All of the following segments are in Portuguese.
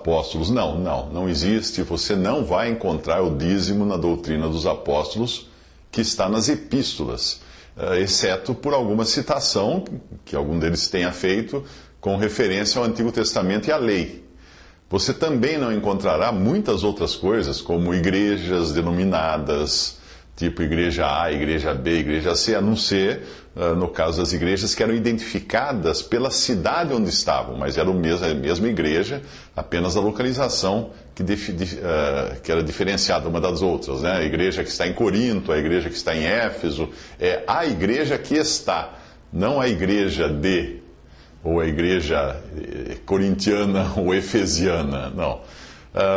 apóstolos. Não existe. Você não vai encontrar o dízimo na doutrina dos apóstolos que está nas epístolas, exceto por alguma citação que algum deles tenha feito com referência ao Antigo Testamento e à lei. Você também não encontrará muitas outras coisas, como igrejas denominadas, tipo igreja A, igreja B, igreja C, a não ser, no caso das igrejas que eram identificadas pela cidade onde estavam, mas era a mesma igreja, apenas a localização que era diferenciada uma das outras, né? A igreja que está em Corinto, a igreja que está em Éfeso, é a igreja que está, não a igreja de, ou a igreja corintiana ou efesiana, não.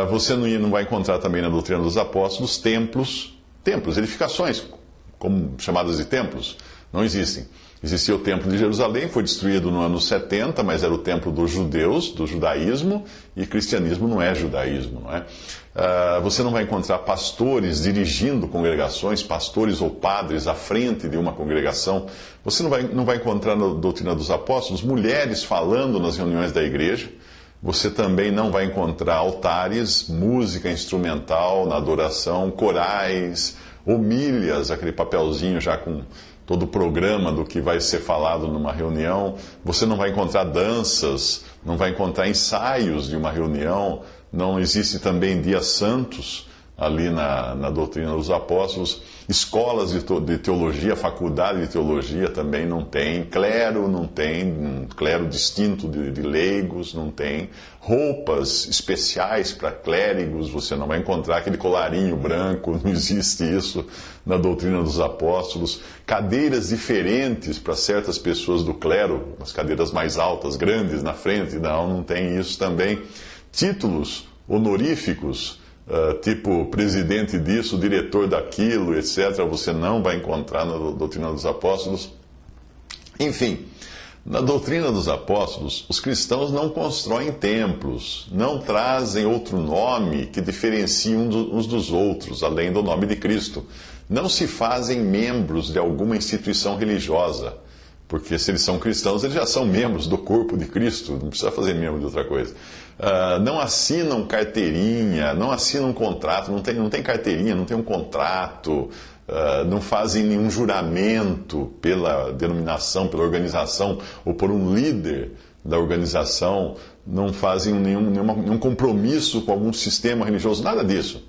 Você não vai encontrar também na doutrina dos apóstolos templos, edificações, como chamadas de templos, não existem. Existia o templo de Jerusalém, foi destruído no ano 70, mas era o templo dos judeus, do judaísmo, e cristianismo não é judaísmo, não é? Você não vai encontrar pastores dirigindo congregações, pastores ou padres à frente de uma congregação. Você não vai encontrar na doutrina dos apóstolos mulheres falando nas reuniões da igreja. Você também não vai encontrar altares, música instrumental na adoração, corais, homílias, aquele papelzinho já com todo o programa do que vai ser falado numa reunião. Você não vai encontrar danças, não vai encontrar ensaios de uma reunião. Não existe também dias santos ali na doutrina dos apóstolos. Escolas de teologia, faculdade de teologia também não tem. Clero não tem, um clero distinto de leigos não tem. Roupas especiais para clérigos, você não vai encontrar aquele colarinho branco, não existe isso na doutrina dos apóstolos. Cadeiras diferentes para certas pessoas do clero, as cadeiras mais altas, grandes na frente, não tem isso também. Títulos honoríficos, tipo presidente disso, diretor daquilo, etc., você não vai encontrar na doutrina dos apóstolos. Enfim, na doutrina dos apóstolos, os cristãos não constroem templos, não trazem outro nome que diferencie uns dos outros, além do nome de Cristo. Não se fazem membros de alguma instituição religiosa, porque se eles são cristãos, eles já são membros do corpo de Cristo, não precisa fazer membro de outra coisa. Não assinam carteirinha, não assinam contrato, não tem carteirinha, não tem um contrato, não fazem nenhum juramento pela denominação, pela organização ou por um líder da organização, não fazem nenhum compromisso com algum sistema religioso, nada disso.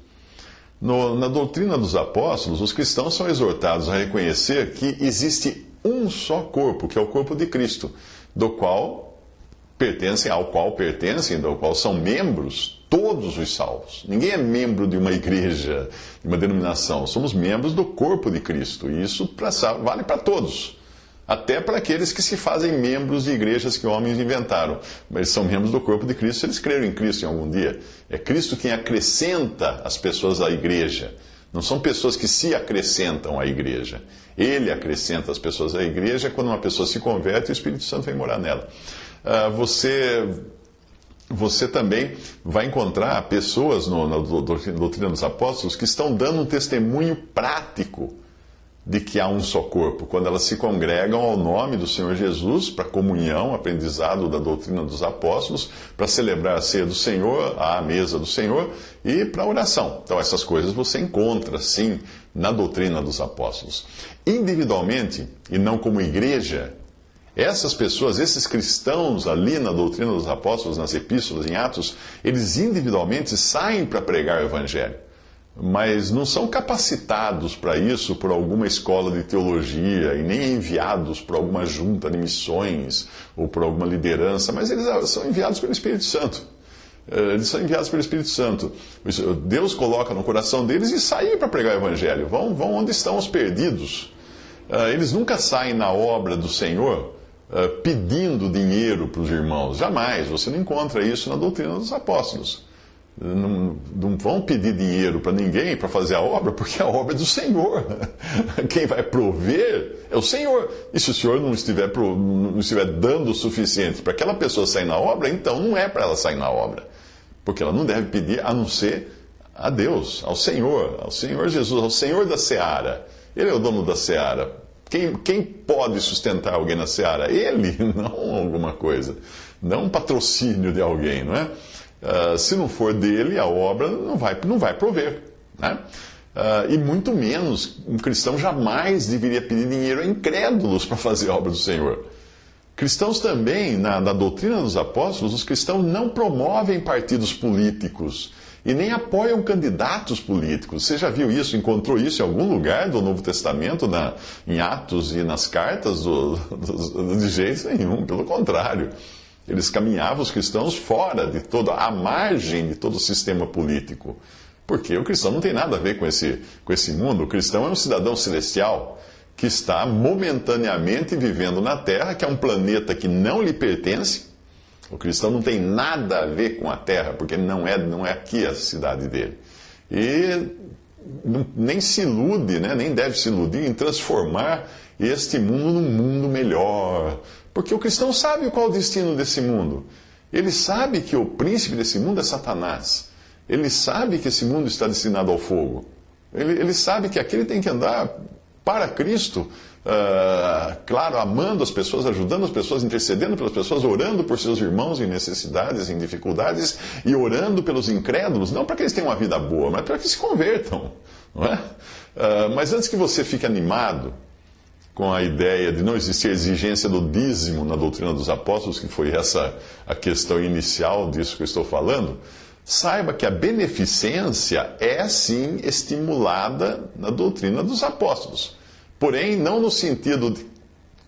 Na doutrina dos apóstolos, os cristãos são exortados a reconhecer que existe um só corpo, que é o corpo de Cristo, ao qual são membros todos os salvos. Ninguém é membro de uma igreja, de uma denominação. Somos membros do corpo de Cristo. E isso vale para todos. Até para aqueles que se fazem membros de igrejas que homens inventaram. Mas eles são membros do corpo de Cristo, eles creram em Cristo em algum dia. É Cristo quem acrescenta as pessoas à igreja. Não são pessoas que se acrescentam à igreja. Ele acrescenta as pessoas à igreja quando uma pessoa se converte e o Espírito Santo vem morar nela. Você também vai encontrar pessoas na doutrina dos apóstolos que estão dando um testemunho prático de que há um só corpo, quando elas se congregam ao nome do Senhor Jesus para comunhão, aprendizado da doutrina dos apóstolos, para celebrar a ceia do Senhor, a mesa do Senhor e para oração. Então essas coisas você encontra, sim, na doutrina dos apóstolos. Individualmente, e não como igreja, essas pessoas, esses cristãos ali na doutrina dos apóstolos, nas epístolas, em Atos, eles individualmente saem para pregar o evangelho. Mas não são capacitados para isso por alguma escola de teologia e nem enviados por alguma junta de missões ou por alguma liderança, mas eles são enviados pelo Espírito Santo. Eles são enviados pelo Espírito Santo. Deus coloca no coração deles e saem para pregar o evangelho. Vão onde estão os perdidos. Eles nunca saem na obra do Senhor pedindo dinheiro para os irmãos. Jamais. Você não encontra isso na doutrina dos apóstolos. Não vão pedir dinheiro para ninguém para fazer a obra, porque a obra é do Senhor. Quem vai prover é o Senhor. E se o Senhor não estiver dando o suficiente para aquela pessoa sair na obra, então não é para ela sair na obra. Porque ela não deve pedir a não ser a Deus, ao Senhor Jesus, ao Senhor da seara. Ele é o dono da seara. Quem pode sustentar alguém na seara? Ele, não alguma coisa. Não um patrocínio de alguém, não é? Se não for dele, a obra não vai prover, né? E muito menos, um cristão jamais deveria pedir dinheiro a incrédulos para fazer a obra do Senhor. Cristãos também, na doutrina dos apóstolos, os cristãos não promovem partidos políticos e nem apoiam candidatos políticos. Você já viu isso, encontrou isso em algum lugar do Novo Testamento, em Atos e nas cartas? De jeito nenhum, pelo contrário. Eles caminhavam, os cristãos, fora de à margem de todo o sistema político. Porque o cristão não tem nada a ver com esse mundo. O cristão é um cidadão celestial que está momentaneamente vivendo na Terra, que é um planeta que não lhe pertence. O cristão não tem nada a ver com a Terra, porque não é aqui a cidade dele. E nem se ilude, né? Nem deve se iludir em transformar este mundo num mundo melhor. Porque o cristão sabe qual é o destino desse mundo. Ele sabe que o príncipe desse mundo é Satanás. Ele sabe que esse mundo está destinado ao fogo. Ele sabe que aqui ele tem que andar para Cristo, claro, amando as pessoas, ajudando as pessoas, intercedendo pelas pessoas, orando por seus irmãos em necessidades, em dificuldades, e orando pelos incrédulos, não para que eles tenham uma vida boa, mas para que se convertam, não é? Mas antes que você fique animado com a ideia de não existir exigência do dízimo na doutrina dos apóstolos, que foi essa a questão inicial disso que eu estou falando, saiba que a beneficência é, sim, estimulada na doutrina dos apóstolos. Porém, não no sentido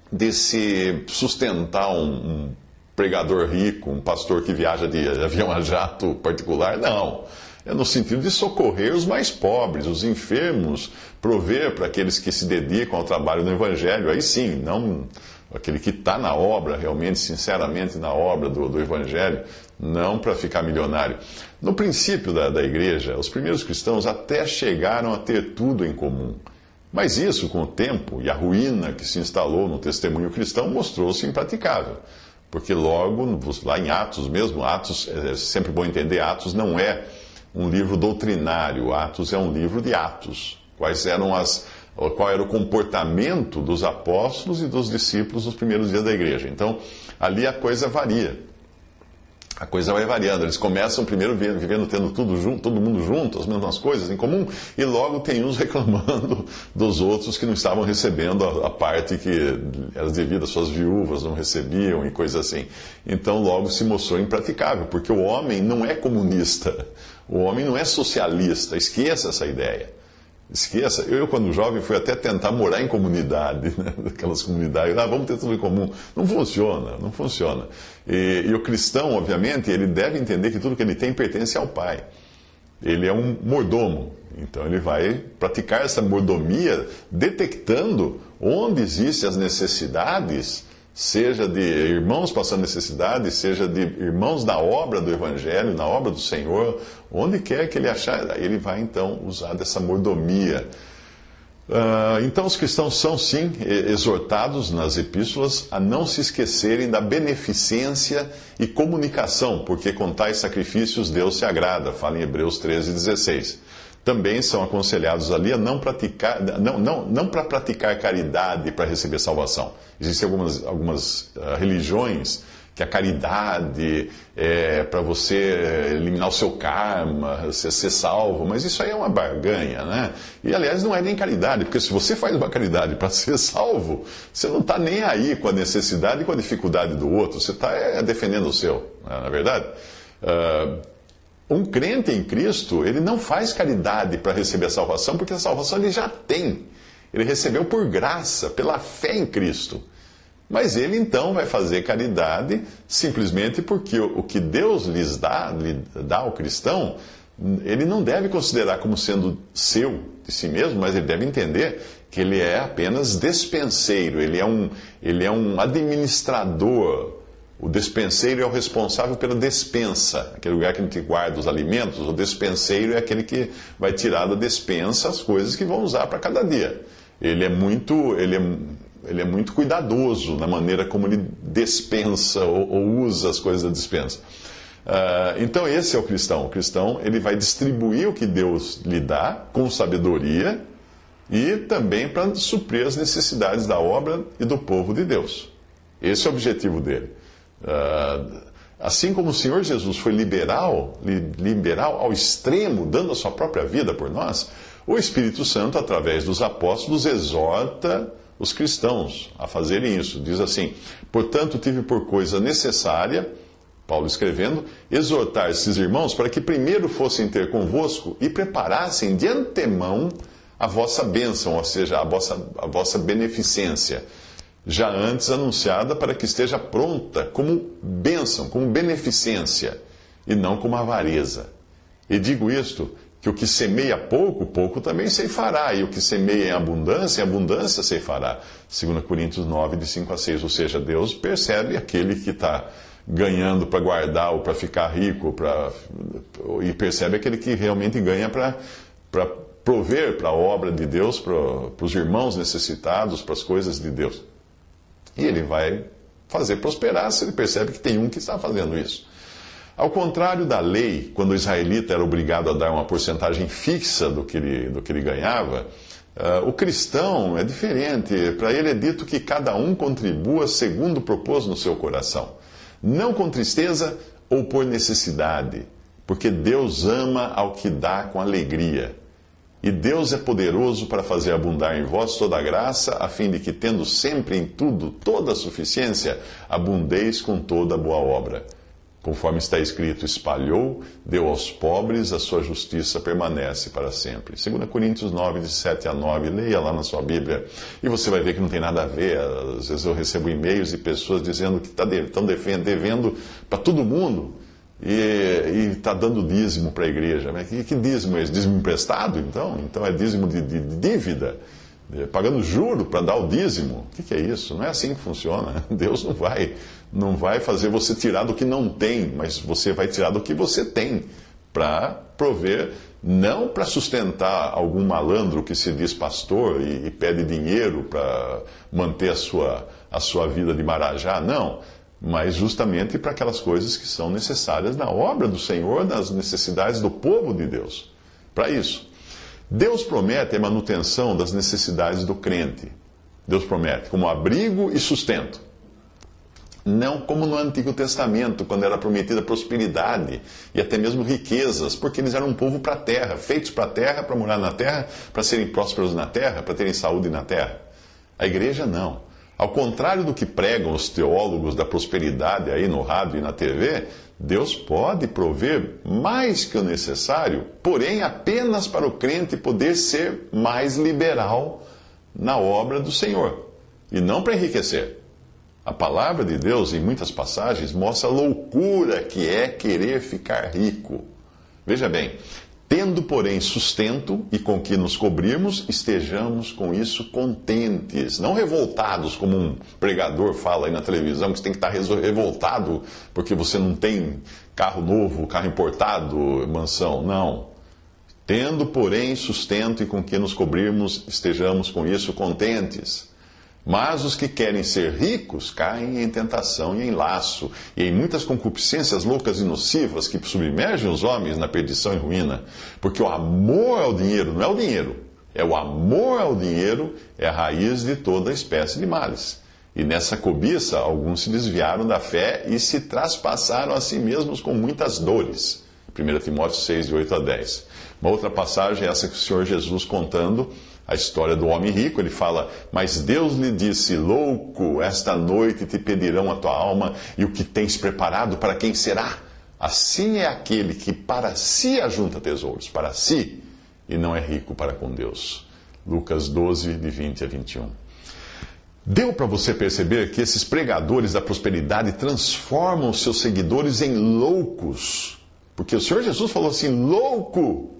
de se sustentar um pregador rico, um pastor que viaja de avião a jato particular, não. É no sentido de socorrer os mais pobres, os enfermos, prover para aqueles que se dedicam ao trabalho no Evangelho. Aí sim, não aquele que está na obra, realmente, sinceramente na obra do Evangelho, não para ficar milionário. No princípio da igreja, os primeiros cristãos até chegaram a ter tudo em comum. Mas isso, com o tempo e a ruína que se instalou no testemunho cristão, mostrou-se impraticável. Porque logo, lá em Atos mesmo, Atos, é sempre bom entender, Atos não é um livro doutrinário, Atos é um livro de atos. Qual era o comportamento dos apóstolos e dos discípulos nos primeiros dias da igreja. Então, ali a coisa varia. A coisa vai variando. Eles começam primeiro vivendo, tendo tudo junto, todo mundo junto, as mesmas coisas em comum, e logo tem uns reclamando dos outros que não estavam recebendo a parte que era devida, suas viúvas não recebiam e coisas assim. Então logo se mostrou impraticável, porque o homem não é comunista, o homem não é socialista. Esqueça essa ideia. Esqueça, eu quando jovem fui até tentar morar em comunidade, né? Aquelas comunidades, vamos ter tudo em comum. Não funciona, não funciona. E o cristão, obviamente, ele deve entender que tudo que ele tem pertence ao Pai. Ele é um mordomo, então ele vai praticar essa mordomia detectando onde existem as necessidades, seja de irmãos passando necessidade, seja de irmãos na obra do Evangelho, na obra do Senhor, onde quer que ele achar, ele vai então usar dessa mordomia. Então os cristãos são sim exortados nas epístolas a não se esquecerem da beneficência e comunicação, porque com tais sacrifícios Deus se agrada, fala em Hebreus 13:16. Também são aconselhados ali a não para praticar caridade para receber salvação. Existem algumas religiões que a caridade é para você eliminar o seu karma, você ser salvo, mas isso aí é uma barganha, né? E aliás não é nem caridade, porque se você faz uma caridade para ser salvo, você não está nem aí com a necessidade e com a dificuldade do outro, você está defendendo o seu, não é verdade? Um crente em Cristo, ele não faz caridade para receber a salvação, porque a salvação ele já tem. Ele recebeu por graça, pela fé em Cristo. Mas ele então vai fazer caridade simplesmente porque o que Deus lhe dá ao cristão, ele não deve considerar como sendo seu, de si mesmo, mas ele deve entender que ele é apenas despenseiro, ele é um administrador. O despenseiro é o responsável pela despensa, aquele lugar que a gente guarda os alimentos. O despenseiro é aquele que vai tirar da despensa as coisas que vão usar para cada dia. Ele é muito cuidadoso na maneira como ele despensa ou usa as coisas da despensa. Então esse é o cristão. O cristão ele vai distribuir o que Deus lhe dá com sabedoria e também para suprir as necessidades da obra e do povo de Deus. Esse é o objetivo dele. Assim como o Senhor Jesus foi liberal ao extremo, dando a sua própria vida por nós, o Espírito Santo, através dos apóstolos, exorta os cristãos a fazerem isso. Diz assim: portanto, tive por coisa necessária, Paulo escrevendo, exortar esses irmãos para que primeiro fossem ter convosco e preparassem de antemão a vossa bênção, ou seja, a vossa beneficência, já antes anunciada, para que esteja pronta como bênção, como beneficência, e não como avareza. E digo isto, que o que semeia pouco, pouco também ceifará, e o que semeia em abundância ceifará. 2 Coríntios 9, de 5 a 6. Ou seja, Deus percebe aquele que está ganhando para guardar ou para ficar rico, e percebe aquele que realmente ganha para prover para a obra de Deus, para os irmãos necessitados, para as coisas de Deus. E ele vai fazer prosperar se ele percebe que tem um que está fazendo isso. Ao contrário da lei, quando o israelita era obrigado a dar uma porcentagem fixa do que ele ganhava, o cristão é diferente. Para ele é dito que cada um contribua segundo propôs no seu coração, não com tristeza ou por necessidade, porque Deus ama ao que dá com alegria. E Deus é poderoso para fazer abundar em vós toda a graça, a fim de que, tendo sempre em tudo toda a suficiência, abundeis com toda boa obra. Conforme está escrito, espalhou, deu aos pobres, a sua justiça permanece para sempre. 2 Coríntios 9, de 7 a 9, leia lá na sua Bíblia, e você vai ver que não tem nada a ver. Às vezes eu recebo e-mails de pessoas dizendo que estão devendo para todo mundo, e está dando dízimo para a igreja. Mas que dízimo é esse? Dízimo emprestado, então? Então é dízimo de dívida? Pagando juro para dar o dízimo? O que é isso? Não é assim que funciona. Deus não vai fazer você tirar do que não tem, mas você vai tirar do que você tem para prover, não para sustentar algum malandro que se diz pastor e pede dinheiro para manter a sua vida de marajá, não. Mas justamente para aquelas coisas que são necessárias na obra do Senhor, nas necessidades do povo de Deus. Para isso. Deus promete a manutenção das necessidades do crente. Deus promete como abrigo e sustento. Não como no Antigo Testamento, quando era prometida prosperidade e até mesmo riquezas, porque eles eram um povo para a terra, feitos para a terra, para morar na terra, para serem prósperos na terra, para terem saúde na terra. A igreja não. Ao contrário do que pregam os teólogos da prosperidade aí no rádio e na TV, Deus pode prover mais que o necessário, porém apenas para o crente poder ser mais liberal na obra do Senhor, e não para enriquecer. A palavra de Deus, em muitas passagens, mostra a loucura que é querer ficar rico. Veja bem, tendo, porém, sustento e com que nos cobrirmos, estejamos com isso contentes, não revoltados, como um pregador fala aí na televisão, que você tem que estar revoltado porque você não tem carro novo, carro importado, mansão. Não. Tendo, porém, sustento e com que nos cobrirmos, estejamos com isso contentes. Mas os que querem ser ricos caem em tentação e em laço, e em muitas concupiscências loucas e nocivas que submergem os homens na perdição e ruína. Porque o amor ao dinheiro não é o dinheiro, é o amor ao dinheiro é a raiz de toda espécie de males. E nessa cobiça, alguns se desviaram da fé e se traspassaram a si mesmos com muitas dores. 1 Timóteo 6, de 8 a 10. Uma outra passagem é essa que o Senhor Jesus contando a história do homem rico. Ele fala: mas Deus lhe disse, louco, esta noite te pedirão a tua alma, e o que tens preparado para quem será? Assim é aquele que para si ajunta tesouros, para si, e não é rico para com Deus. Lucas 12, de 20 a 21. Deu para você perceber que esses pregadores da prosperidade transformam os seus seguidores em loucos? Porque o Senhor Jesus falou assim, louco,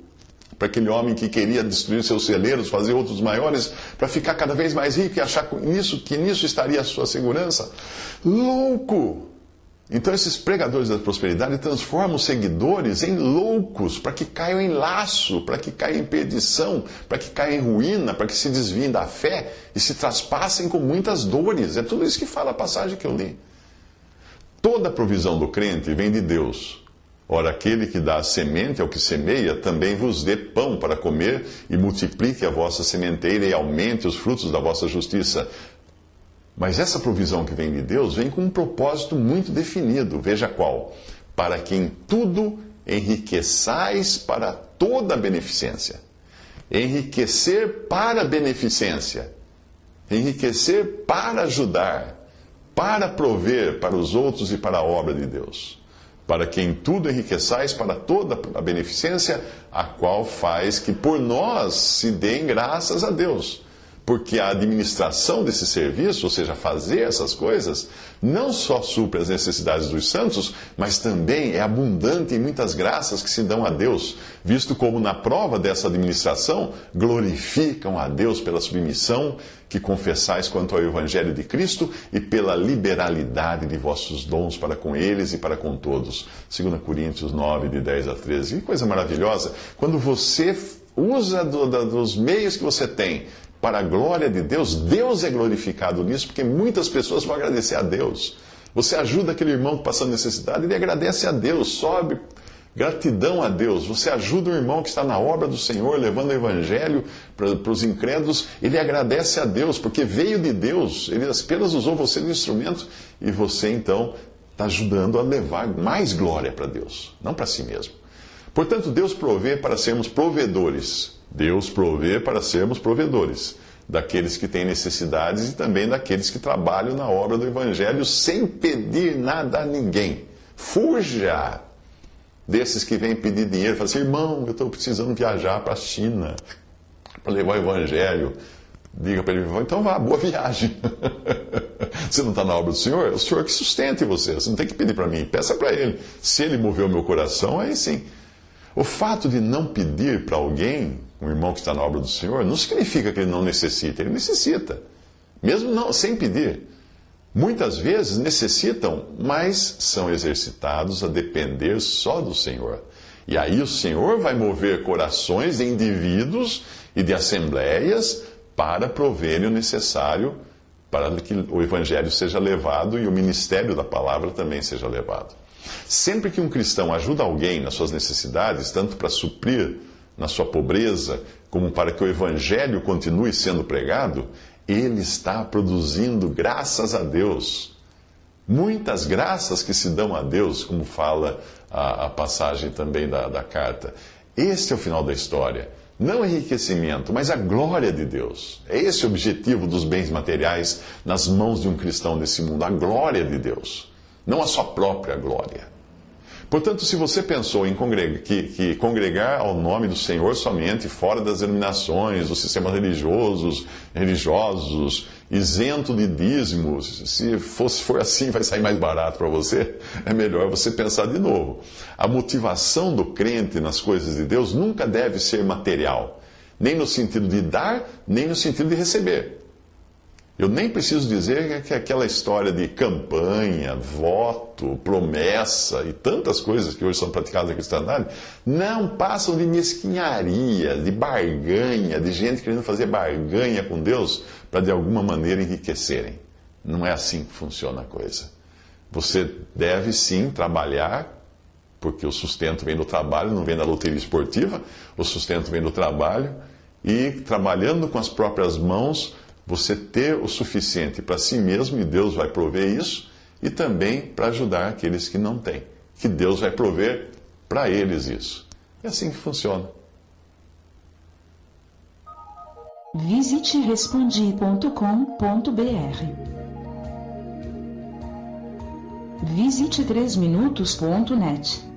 para aquele homem que queria destruir seus celeiros, fazer outros maiores, para ficar cada vez mais rico e achar que nisso estaria a sua segurança. Louco! Então esses pregadores da prosperidade transformam os seguidores em loucos, para que caiam em laço, para que caiam em perdição, para que caiam em ruína, para que se desviem da fé e se traspassem com muitas dores. É tudo isso que fala a passagem que eu li. Toda a provisão do crente vem de Deus. Ora, aquele que dá a semente ao que semeia, também vos dê pão para comer, e multiplique a vossa sementeira e aumente os frutos da vossa justiça. Mas essa provisão que vem de Deus vem com um propósito muito definido. Veja qual: para que em tudo enriqueçais para toda a beneficência. Enriquecer para a beneficência. Enriquecer para ajudar, para prover para os outros e para a obra de Deus. Para que em tudo enriqueçais para toda a beneficência, a qual faz que por nós se deem graças a Deus. Porque a administração desse serviço, ou seja, fazer essas coisas, não só supre as necessidades dos santos, mas também é abundante em muitas graças que se dão a Deus, visto como na prova dessa administração glorificam a Deus pela submissão que confessais quanto ao Evangelho de Cristo e pela liberalidade de vossos dons para com eles e para com todos. 2 Coríntios 9, de 10 a 13. Que coisa maravilhosa! Quando você usa dos meios que você tem para a glória de Deus, Deus é glorificado nisso, porque muitas pessoas vão agradecer a Deus. Você ajuda aquele irmão passando necessidade, ele agradece a Deus, sobe gratidão a Deus. Você ajuda o irmão que está na obra do Senhor, levando o Evangelho para os incrédulos, ele agradece a Deus, porque veio de Deus, ele apenas usou você de instrumento, e você então está ajudando a levar mais glória para Deus, não para si mesmo. Portanto, Deus provê para sermos provedores. Deus provê para sermos provedores daqueles que têm necessidades e também daqueles que trabalham na obra do Evangelho sem pedir nada a ninguém. Fuja desses que vêm pedir dinheiro. Fala assim: irmão, eu estou precisando viajar para a China para levar o Evangelho. Diga para ele: então vá, boa viagem. Você não está na obra do Senhor? É o Senhor que sustente você. Você não tem que pedir para mim, peça para Ele. Se Ele mover o meu coração, aí sim. O fato de não pedir para alguém, um irmão que está na obra do Senhor, não significa que ele não necessita. Ele necessita, mesmo não, sem pedir. Muitas vezes necessitam, mas são exercitados a depender só do Senhor. E aí o Senhor vai mover corações de indivíduos e de assembleias para proverem o necessário para que o Evangelho seja levado e o ministério da palavra também seja levado. Sempre que um cristão ajuda alguém nas suas necessidades, tanto para suprir na sua pobreza, como para que o Evangelho continue sendo pregado, ele está produzindo, graças a Deus, muitas graças que se dão a Deus, como fala a passagem também da carta. Este é o final da história. Não enriquecimento, mas a glória de Deus. É esse o objetivo dos bens materiais nas mãos de um cristão desse mundo, a glória de Deus, não a sua própria glória. Portanto, se você pensou em congregar ao nome do Senhor somente fora das denominações, dos sistemas religiosos, isento de dízimos, se for assim vai sair mais barato para você, é melhor você pensar de novo. A motivação do crente nas coisas de Deus nunca deve ser material, nem no sentido de dar, nem no sentido de receber. Eu nem preciso dizer que aquela história de campanha, voto, promessa e tantas coisas que hoje são praticadas na cristandade não passam de mesquinharia, de barganha, de gente querendo fazer barganha com Deus para de alguma maneira enriquecerem. Não é assim que funciona a coisa. Você deve sim trabalhar, porque o sustento vem do trabalho, não vem da loteria esportiva, o sustento vem do trabalho, e trabalhando com as próprias mãos, você ter o suficiente para si mesmo, e Deus vai prover isso, e também para ajudar aqueles que não têm, que Deus vai prover para eles isso. É assim que funciona. Visite respondi.com.br. Visite 3minutos.net.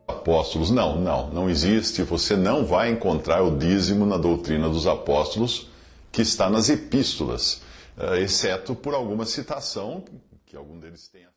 Apóstolos, não existe. Você não vai encontrar o dízimo na doutrina dos apóstolos que está nas epístolas, exceto por alguma citação que algum deles tenha.